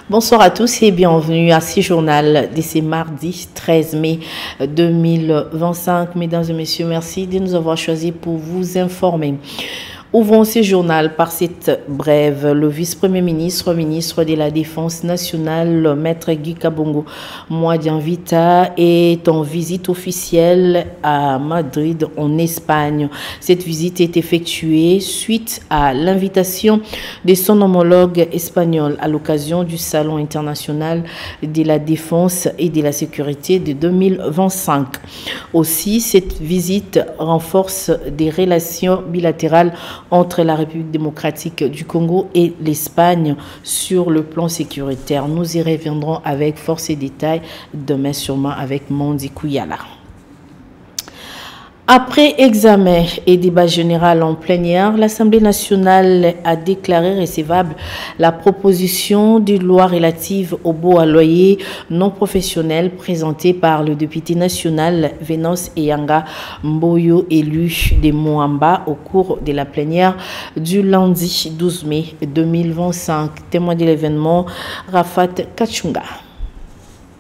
Bonsoir à tous et bienvenue à ce journal de ce mardi 13 mai 2025. Mesdames et messieurs, merci de nous avoir choisis pour vous informer. Ouvrons ce journal par cette brève. Le vice-premier ministre, ministre de la Défense nationale, Maître Guy Kabongo Mouadianvita, est en visite officielle à Madrid, en Espagne. Cette visite est effectuée suite à l'invitation de son homologue espagnol à l'occasion du Salon international de la Défense et de la Sécurité de 2025. Aussi, cette visite renforce des relations bilatérales entre la République démocratique du Congo et l'Espagne sur le plan sécuritaire. Nous y reviendrons avec force et détails demain sûrement avec Mondi Kouyala. Après examen et débat général en plénière, l'Assemblée nationale a déclaré recevable la proposition de loi relative au baux à loyer non professionnel présentée par le député national Vénance Eyanga Mboyo, élu de Moamba, au cours de la plénière du lundi 12 mai 2025. Témoin de l'événement, Rafat Kachunga.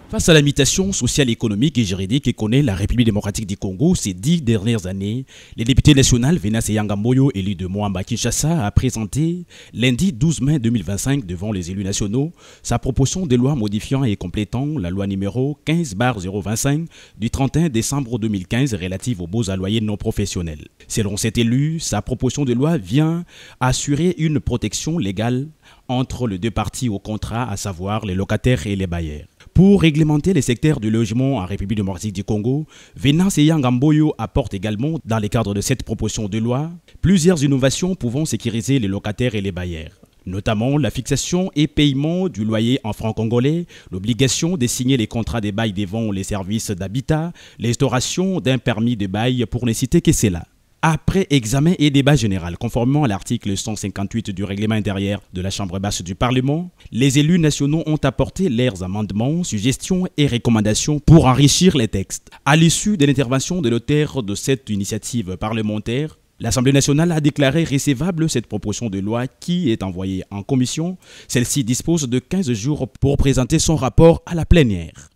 Face à la mutation sociale, économique et juridique que connaît la République démocratique du Congo ces 10 dernières années, le député national Vénance Eyanga Mboyo, élu de Moamba Kinshasa, a présenté lundi 12 mai 2025 devant les élus nationaux sa proposition de loi modifiant et complétant la loi numéro 15/025 du 31 décembre 2015 relative aux baux à loyer non professionnels. Selon cet élu, sa proposition de loi vient assurer une protection légale entre les deux parties au contrat, à savoir les locataires et les bailleurs. Pour réglementer les secteurs du logement en République démocratique du Congo, Vénance Eyanga Mboyo apporte également, dans le cadre de cette proposition de loi, plusieurs innovations pouvant sécuriser les locataires et les bailleurs. Notamment la fixation et paiement du loyer en francs congolais, l'obligation de signer les contrats de bail devant les services d'habitat, l'instauration d'un permis de bail pour ne citer que cela. Après examen et débat général, conformément à l'article 158 du règlement intérieur de la Chambre basse du Parlement, les élus nationaux ont apporté leurs amendements, suggestions et recommandations pour enrichir les textes. À l'issue de l'intervention de l'auteur de cette initiative parlementaire, l'Assemblée nationale a déclaré recevable cette proposition de loi qui est envoyée en commission. Celle-ci dispose de 15 jours pour présenter son rapport à la plénière.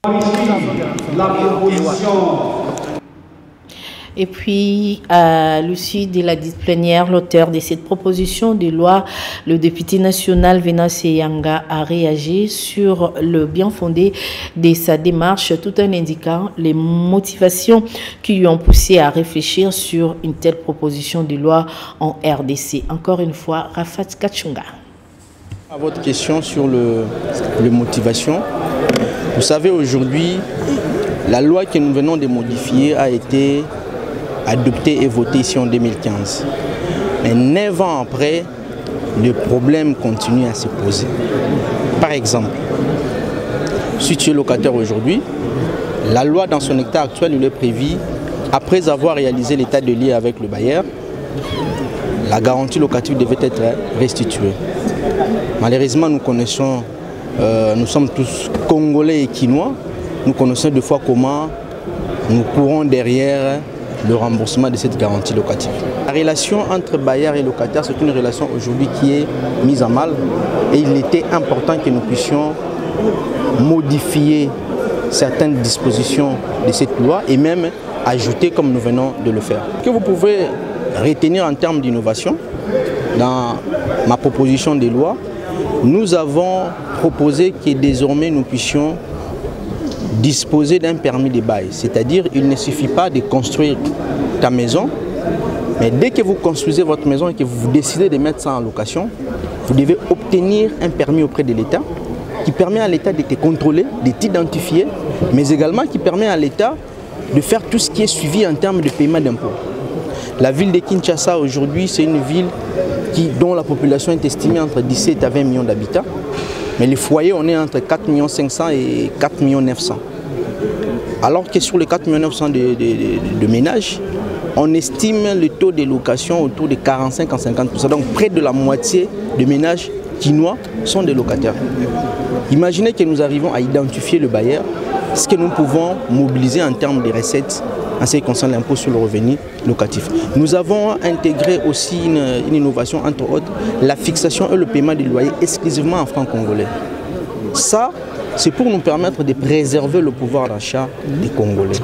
Et puis, à l'issue de la plénière, l'auteur de cette proposition de loi, le député national Vénance Eyanga, a réagi sur le bien fondé de sa démarche, tout en indiquant les motivations qui lui ont poussé à réfléchir sur une telle proposition de loi en RDC. Encore une fois, Rafat Kachunga. À votre question sur les motivations, vous savez, aujourd'hui, la loi que nous venons de modifier a été adopté et voté ici en 2015. Mais 9 ans après, le problème continue à se poser. Par exemple, si tu es locataire aujourd'hui, la loi dans son état actuel il est prévu, après avoir réalisé l'état de lieu avec le bailleur, la garantie locative devait être restituée. Malheureusement, nous sommes tous Congolais et Quinois, nous connaissons deux fois comment nous courons derrière le remboursement de cette garantie locative. La relation entre bailleurs et locataires, c'est une relation aujourd'hui qui est mise à mal et il était important que nous puissions modifier certaines dispositions de cette loi et même ajouter comme nous venons de le faire. Ce que vous pouvez retenir en termes d'innovation, dans ma proposition de loi, nous avons proposé que désormais nous puissions disposer d'un permis de bail. C'est-à-dire il ne suffit pas de construire ta maison, mais dès que vous construisez votre maison et que vous décidez de mettre ça en location, vous devez obtenir un permis auprès de l'État qui permet à l'État de te contrôler, de t'identifier, mais également qui permet à l'État de faire tout ce qui est suivi en termes de paiement d'impôts. La ville de Kinshasa aujourd'hui, c'est une ville dont la population est estimée entre 17 à 20 millions d'habitants. Mais les foyers, on est entre 4 500 000 et 4 900 000. Alors que sur les 4 900 de ménages, on estime le taux de location autour de 45 à 50%. Donc près de la moitié des ménages quinois sont des locataires. Imaginez que nous arrivons à identifier le bailleur, ce que nous pouvons mobiliser en termes de recettes en ce qui concerne l'impôt sur le revenu locatif. Nous avons intégré aussi une innovation, entre autres, la fixation et le paiement des loyers exclusivement en francs congolais. Ça, c'est pour nous permettre de préserver le pouvoir d'achat des Congolais.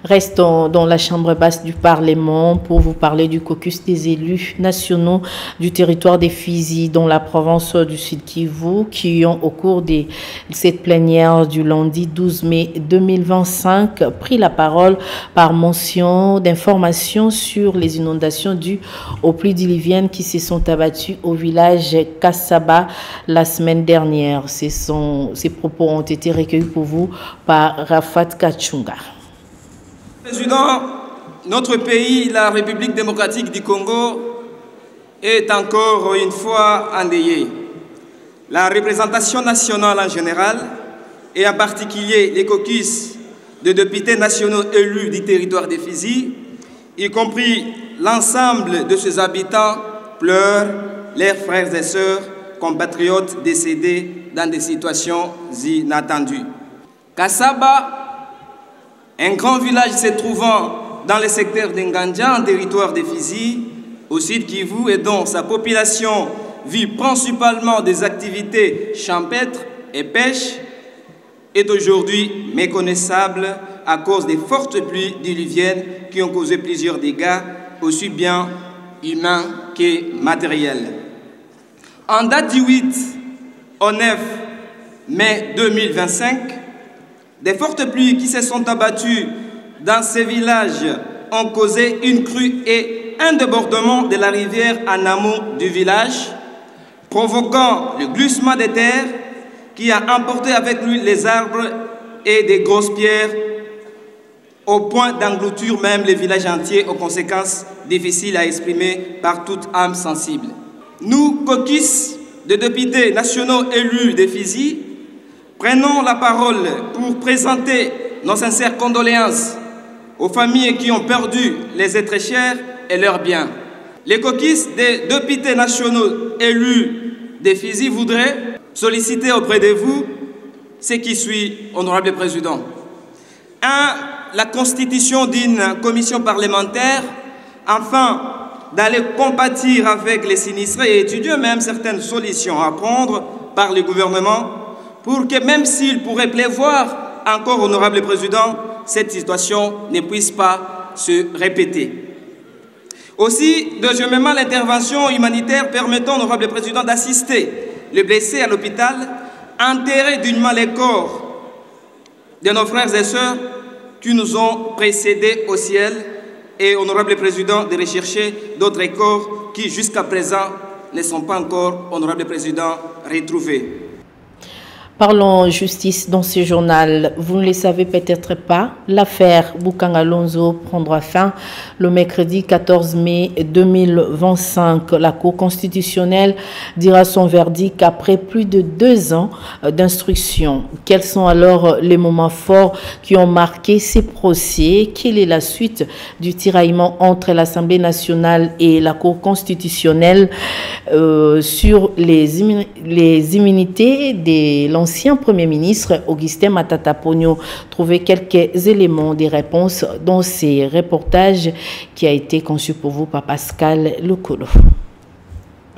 Restons dans la chambre basse du Parlement pour vous parler du caucus des élus nationaux du territoire des Fizi dans la province du Sud-Kivu qui ont au cours de cette plénière du lundi 12 mai 2025 pris la parole par mention d'informations sur les inondations dues aux pluies diluviennes qui se sont abattues au village Kassaba la semaine dernière. Ces propos ont été recueillis pour vous par Rafat Kachunga. Président, notre pays, la République démocratique du Congo, est encore une fois endeuillé. La représentation nationale en général, et en particulier les caucus de députés nationaux élus du territoire des Fizi, y compris l'ensemble de ses habitants, pleurent leurs frères et sœurs, compatriotes décédés dans des situations inattendues. Kassaba, un grand village se trouvant dans le secteur d'Ngandja, en territoire des Fizi, au sud Kivu, et dont sa population vit principalement des activités champêtres et pêche, est aujourd'hui méconnaissable à cause des fortes pluies diluviennes qui ont causé plusieurs dégâts, aussi bien humains que matériels. En date du 8 au 9 mai 2025, des fortes pluies qui se sont abattues dans ces villages ont causé une crue et un débordement de la rivière en amont du village, provoquant le glissement des terres qui a emporté avec lui les arbres et des grosses pierres au point d'engloutir même les villages entiers aux conséquences difficiles à exprimer par toute âme sensible. Nous, caucus de députés nationaux élus des Fizi, prenons la parole pour présenter nos sincères condoléances aux familles qui ont perdu les êtres chers et leurs biens. Les caucus des députés nationaux élus des Fizi voudraient solliciter auprès de vous ce qui suit, honorable Président. 1. La constitution d'une commission parlementaire afin d'aller compatir avec les sinistrés et étudier même certaines solutions à prendre par le gouvernement pour que même s'il pourrait pleuvoir encore, honorable Président, cette situation ne puisse pas se répéter. Aussi, deuxièmement, l'intervention humanitaire permettant, honorable Président, d'assister les blessés à l'hôpital, enterrer dignement les corps de nos frères et sœurs qui nous ont précédés au ciel et, honorable Président, de rechercher d'autres corps qui, jusqu'à présent, ne sont pas encore, honorable Président, retrouvés. Parlons justice dans ce journal. Vous ne le savez peut-être pas, l'affaire Bukanga Lonzo prendra fin le mercredi 14 mai 2025. La Cour constitutionnelle dira son verdict après plus de 2 ans d'instruction. Quels sont alors les moments forts qui ont marqué ces procès? Quelle est la suite du tiraillement entre l'Assemblée nationale et la Cour constitutionnelle sur les immunités de l'ancien Premier ministre Augustin Matata Ponyo? Trouver quelques éléments des réponses dans ces reportages qui a été conçu pour vous par Pascal Lokolo.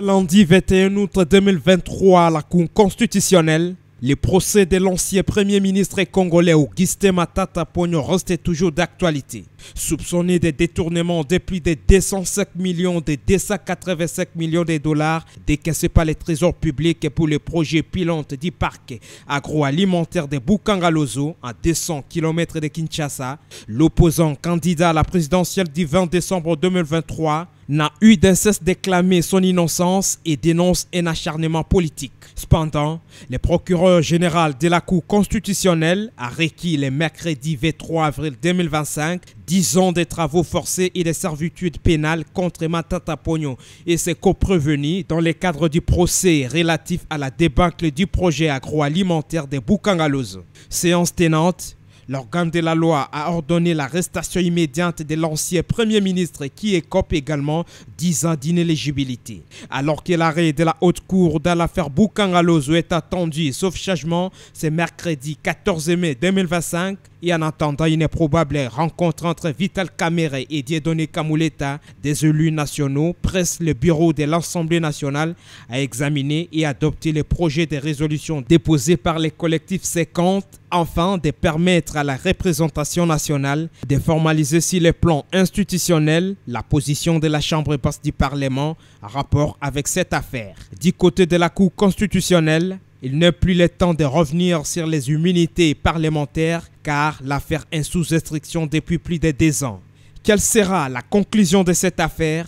Lundi 21 août 2023 à la Cour constitutionnelle, le procès de l'ancien Premier ministre congolais Augustin Matata Ponyo reste toujours d'actualité. Soupçonné de détournement de plus de 205 millions de 285 millions de dollars décaissés par les trésors publics pour le projet pilote du parc agroalimentaire de Bukanga Lonzo à 200 km de Kinshasa, l'opposant candidat à la présidentielle du 20 décembre 2023 n'a eu de cesse d'éclamer son innocence et dénonce un acharnement politique. Cependant, le procureur général de la Cour constitutionnelle a requis le mercredi 23 avril 2025 10 ans de travaux forcés et de servitude pénale contre Matata Ponyo et ses coprévenus dans le cadre du procès relatif à la débâcle du projet agroalimentaire de Bukangalozo. Séance tenante, l'organe de la loi a ordonné l'arrestation immédiate de l'ancien Premier ministre qui écope également 10 ans d'inéligibilité. Alors que l'arrêt de la haute cour dans l'affaire Bukangalozo est attendu, sauf changement, c'est mercredi 14 mai 2025 et en attendant une probable rencontre entre Vital Kamerhe et Dieudonné Kamuleta, des élus nationaux, presse le bureau de l'Assemblée nationale à examiner et adopter les projets de résolution déposés par les collectifs 50 afin de permettre à la représentation nationale de formaliser sur le plan institutionnel la position de la Chambre basse du Parlement en rapport avec cette affaire. Du côté de la Cour constitutionnelle, il n'est plus le temps de revenir sur les immunités parlementaires car l'affaire est sous restriction depuis plus de 2 ans. Quelle sera la conclusion de cette affaire?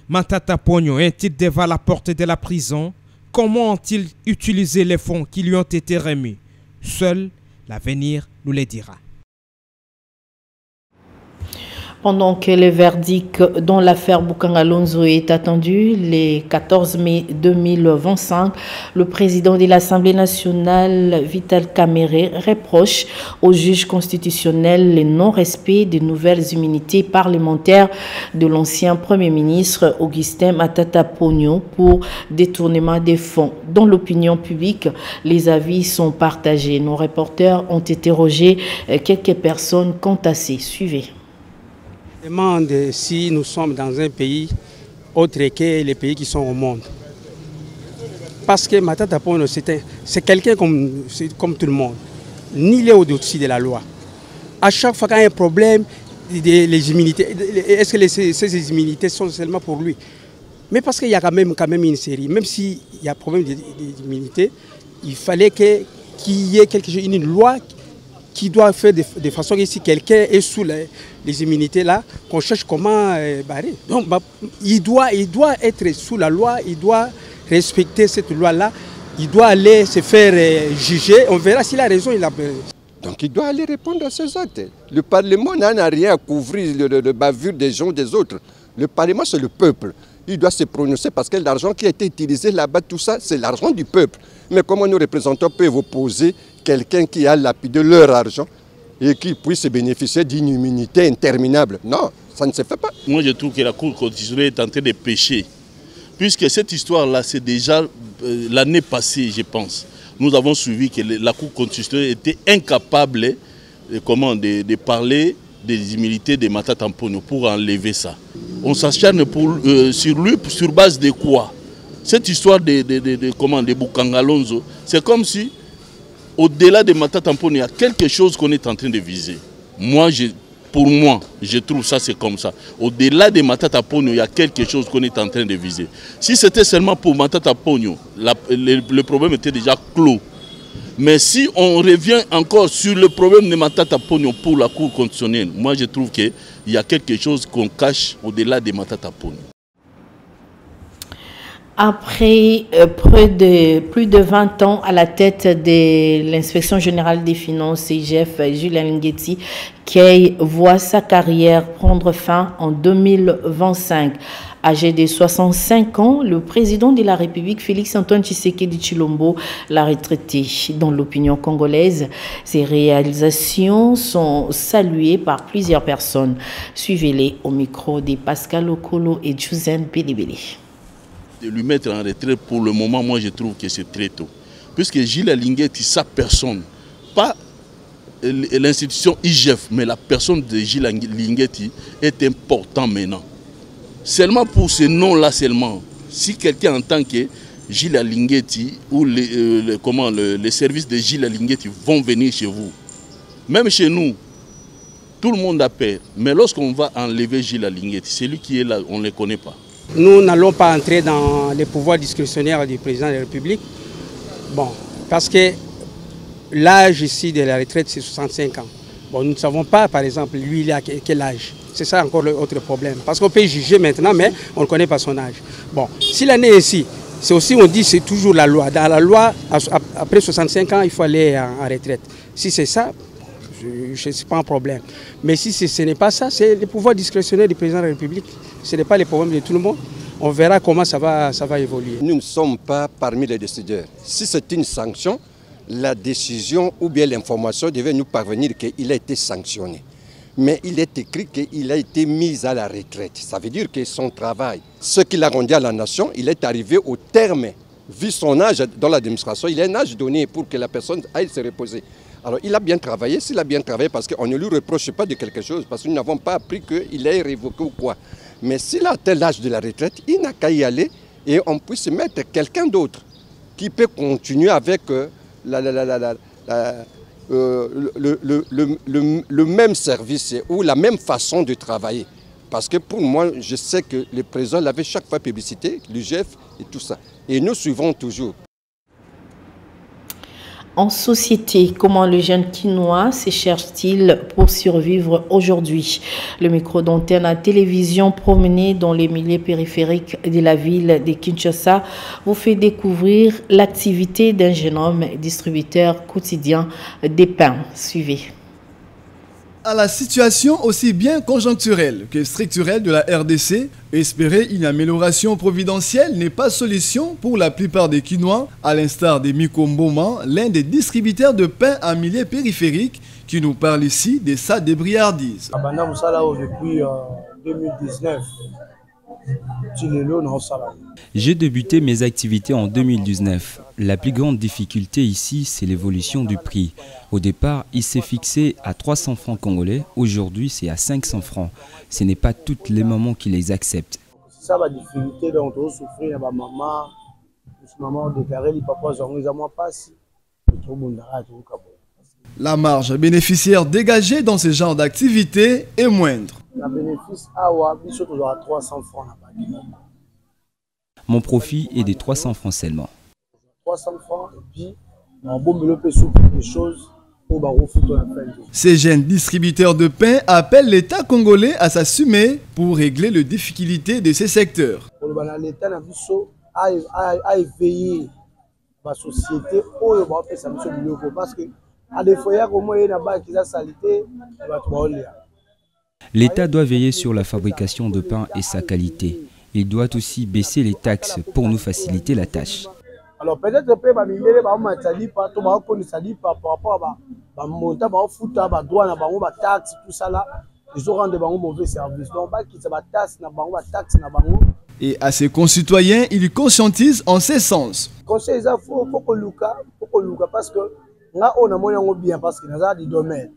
Matata Ponyo est-il devant la porte de la prison? Comment ont-ils utilisé les fonds qui lui ont été remis? Seul l'avenir nous le dira. Pendant que le verdict dans l'affaire Bukangalozo est attendu le 14 mai 2025, le président de l'Assemblée nationale, Vital Kamerhe, reproche au juge constitutionnel le non-respect des nouvelles immunités parlementaires de l'ancien Premier ministre Augustin Matata Ponyo pour détournement des fonds. Dans l'opinion publique, les avis sont partagés. Nos reporters ont interrogé quelques personnes contassées. Suivez. Je me demande si nous sommes dans un pays autre que les pays qui sont au monde. Parce que Matata Ponyo, c'est quelqu'un comme tout le monde. Ni il est au-dessus de la loi. À chaque fois qu'il y a un problème, les immunités, est-ce que ces immunités sont seulement pour lui? Mais parce qu'il y a quand même une série. Même s'il y a problème d'immunité, il fallait qu'il y ait quelque chose, une loi qui doit faire de façon que si quelqu'un est sous les immunités là, qu'on cherche comment barrer. Donc il doit être sous la loi, il doit respecter cette loi là, il doit aller se faire juger, on verra s'il a raison, il a raison. Donc il doit aller répondre à ses actes. Le Parlement n'a rien à couvrir le bavure des gens des autres. Le Parlement c'est le peuple. Il doit se prononcer parce que l'argent qui a été utilisé là-bas, tout ça, c'est l'argent du peuple. Mais comment nos représentants peuvent opposer quelqu'un qui a lapidé leur argent et qui puisse bénéficier d'une immunité interminable? Non, ça ne se fait pas. Moi, je trouve que la Cour constitutionnelle est en train de pécher. Puisque cette histoire-là, c'est déjà l'année passée, je pense. Nous avons suivi que la Cour constitutionnelle était incapable de parler des immunités de Matata Ponyo pour enlever ça. On s'acharne sur lui sur base de quoi? Cette histoire de Bukangalozo, c'est comme si, au-delà de Matata Ponyo, il y a quelque chose qu'on est en train de viser. Pour moi, je trouve ça c'est comme ça. Au-delà de Matata Ponyo, il y a quelque chose qu'on est en train de viser. Si c'était seulement pour Matata Ponyo, le problème était déjà clos. Mais si on revient encore sur le problème de Matata Ponyo pour la Cour constitutionnelle, moi je trouve qu'il y a quelque chose qu'on cache au-delà de Matata Ponyo. Après plus de 20 ans à la tête de l'inspection générale des finances, CGF, Julien Linguetti, qui voit sa carrière prendre fin en 2025. Âgé de 65 ans, le président de la République, Félix-Antoine Tshisekedi Tshilombo, l'a retraité. Dans l'opinion congolaise, ses réalisations sont saluées par plusieurs personnes. Suivez-les au micro de Pascal Okolo et Josène Belebele. De lui mettre en retraite pour le moment, moi je trouve que c'est très tôt. Puisque Gilles Linguetti, sa personne, pas l'institution IGF, mais la personne de Gilles Linguetti est importante maintenant. Seulement pour ce nom-là seulement, si quelqu'un entend que Gilles Linguetti ou les services de Gilles Linguetti vont venir chez vous, même chez nous, tout le monde a peur. Mais lorsqu'on va enlever Gilles Linguetti, celui qui est là, on ne le connaît pas. Nous n'allons pas entrer dans les pouvoirs discrétionnaires du président de la République. Bon, parce que l'âge ici de la retraite, c'est 65 ans. Bon, nous ne savons pas, par exemple, lui, il a quel âge. C'est ça encore l'autre problème. Parce qu'on peut juger maintenant, mais on ne connaît pas son âge. Bon, s'il est né ici, c'est aussi, on dit, c'est toujours la loi. Dans la loi, après 65 ans, il faut aller en retraite. Si c'est ça, c'est pas un problème. Mais si ce n'est pas ça, c'est le pouvoir discrétionnaire du président de la République. Ce n'est pas le problème de tout le monde. On verra comment ça va évoluer. Nous ne sommes pas parmi les décideurs. Si c'est une sanction, la décision ou bien l'information devait nous parvenir qu'il a été sanctionné. Mais il est écrit qu'il a été mis à la retraite. Ça veut dire que son travail, ce qu'il a rendu à la nation, il est arrivé au terme. Vu son âge dans l'administration, il a un âge donné pour que la personne aille se reposer. Alors il a bien travaillé, s'il a bien travaillé, parce qu'on ne lui reproche pas de quelque chose, parce que nous n'avons pas appris qu'il est révoqué ou quoi. Mais s'il a atteint l'âge de la retraite, il n'a qu'à y aller et on puisse mettre quelqu'un d'autre qui peut continuer avec le même service ou la même façon de travailler. Parce que pour moi, je sais que le président l'avait chaque fois publicité, l'UGF et tout ça. Et nous suivons toujours. En société, comment le jeune quinois se cherche-t-il pour survivre aujourd'hui? Le micro d'antenne à télévision promené dans les milieux périphériques de la ville de Kinshasa vous fait découvrir l'activité d'un jeune homme distributeur quotidien des pains. Suivez. À la situation aussi bien conjoncturelle que structurelle de la RDC, espérer une amélioration providentielle n'est pas solution pour la plupart des Quinois, à l'instar de Miko Mboma, l'un des distributeurs de pain en milieu périphérique, qui nous parle ici de sa débriardise. Depuis 2019. J'ai débuté mes activités en 2019. La plus grande difficulté ici, c'est l'évolution du prix. Au départ, il s'est fixé à 300 francs congolais. Aujourd'hui, c'est à 500 francs. Ce n'est pas toutes les mamans qui les acceptent. C'est ça la difficulté dont on souffre. Il y a ma maman déclaré les papas ont moins passé. La marge bénéficiaire dégagée dans ce genre d'activité est moindre. La bénéfice à 300 francs. Mon profit est de 300 francs seulement. 300 francs et puis on peut souffrir des choses pour Ces jeunes distributeurs de pain appellent l'État congolais à s'assumer pour régler les difficultés de ces secteurs. L'État a éveillé la société parce que à des fois, l'État doit veiller sur la fabrication de pain et sa qualité. Il doit aussi baisser les taxes pour nous faciliter la tâche. Alors peut-être que et à ses concitoyens, il conscientise en ce sens. Conseil, il faut que parce que là on a bien parce que nous avons des domaines.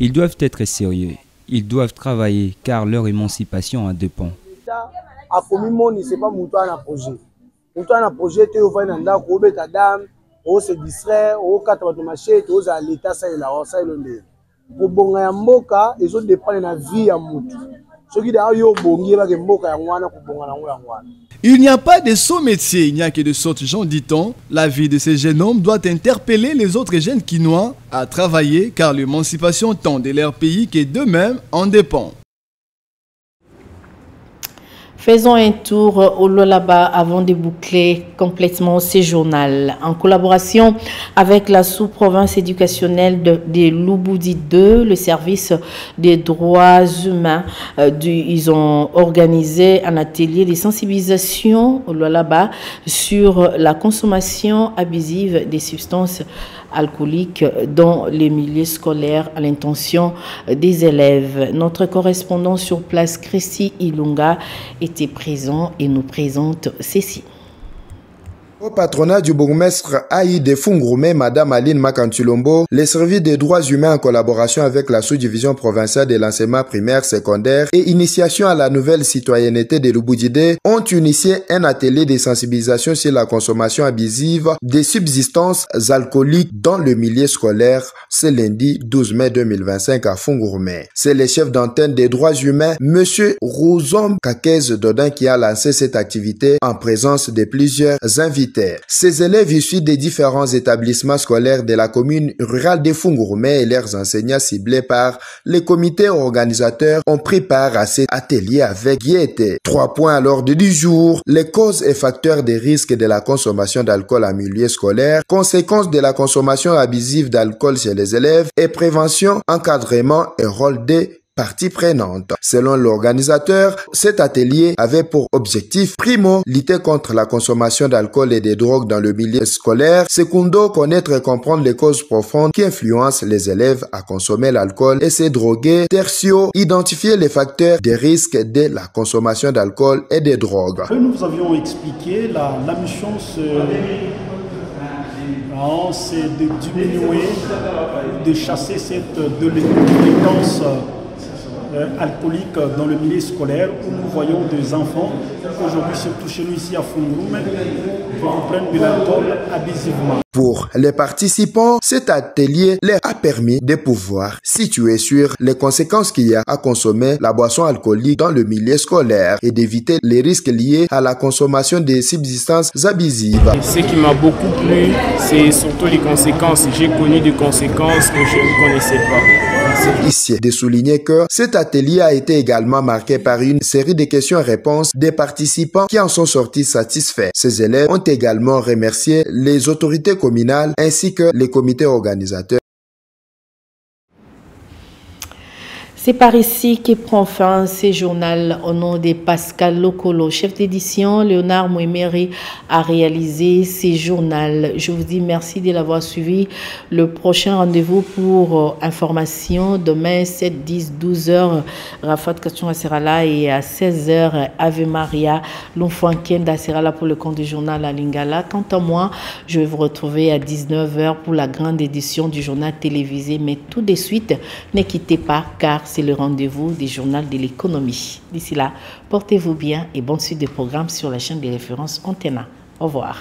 Ils doivent être sérieux. Ils doivent travailler car leur émancipation en dépend. Il n'y a pas de sot métier, il n'y a que de sortes gens, dit-on. La vie de ces jeunes hommes doit interpeller les autres jeunes quinois à travailler car l'émancipation tant de leur pays que d'eux-mêmes en dépend. Faisons un tour au Lolaba avant de boucler complètement ce journal. En collaboration avec la sous-province éducationnelle de Lubudi 2, le service des droits humains, ils ont organisé un atelier de sensibilisation au Lolaba sur la consommation abusive des substances alcooliques dans les milieux scolaires à l'intention des élèves. Notre correspondant sur place, Christy Ilunga, était présent et nous présente ceci. Au patronat du bourgmestre Aïe Fungroumé, Madame Aline Makantulombo, les services des droits humains en collaboration avec la sous-division provinciale de l'enseignement primaire, secondaire et initiation à la nouvelle citoyenneté de Lubudide ont initié un atelier de sensibilisation sur la consommation abusive des substances alcooliques dans le milieu scolaire ce lundi 12 mai 2025 à Fungroumé. C'est le chef d'antenne des droits humains, Monsieur Rouzom Kakez Dodin, qui a lancé cette activité en présence de plusieurs invités militaire. Ces élèves issus des différents établissements scolaires de la commune rurale de Fungurume et leurs enseignants ciblés par les comités organisateurs ont pris part à cet atelier avec gaieté. 3 points à l'ordre du jour: les causes et facteurs des risques de la consommation d'alcool en milieu scolaire, conséquences de la consommation abusive d'alcool chez les élèves et prévention, encadrement et rôle des parties prenantes. Selon l'organisateur, cet atelier avait pour objectif, primo, lutter contre la consommation d'alcool et de drogues dans le milieu scolaire, secondo, connaître et comprendre les causes profondes qui influencent les élèves à consommer l'alcool et se droguer, tertio, identifier les facteurs des risques de la consommation d'alcool et de drogues. Nous vous avions expliqué la mission c'est de diminuer, de chasser cette délinquance alcoolique dans le milieu scolaire où nous voyons des enfants, aujourd'hui surtout chez nous ici à Fungurume, qui prennent de l'alcool abusivement. Pour les participants, cet atelier leur a permis de pouvoir situer sur les conséquences qu'il y a à consommer la boisson alcoolique dans le milieu scolaire et d'éviter les risques liés à la consommation des substances abusives. Ce qui m'a beaucoup plu, c'est surtout les conséquences. J'ai connu des conséquences que je ne connaissais pas. Ici, de souligner que cet atelier a été également marqué par une série de questions-réponses des participants qui en sont sortis satisfaits. Ces élèves ont également remercié les autorités communales ainsi que les comités organisateurs. C'est par ici que prend fin ce journal au nom de Pascal Lokolo, chef d'édition. Léonard Mouemeri a réalisé ce journal. Je vous dis merci de l'avoir suivi. Le prochain rendez-vous pour information demain 7, 10, 12 heures. Rafat Kachunga sera là et à 16 heures Ave Maria Lumfuankenda sera là pour le compte du journal à Lingala. Quant à moi, je vais vous retrouver à 19 heures pour la grande édition du journal télévisé. Mais tout de suite, ne quittez pas car c'est le rendez-vous du journal de l'économie. D'ici là, portez-vous bien et bonne suite de programmes sur la chaîne de référence Antena. Au revoir.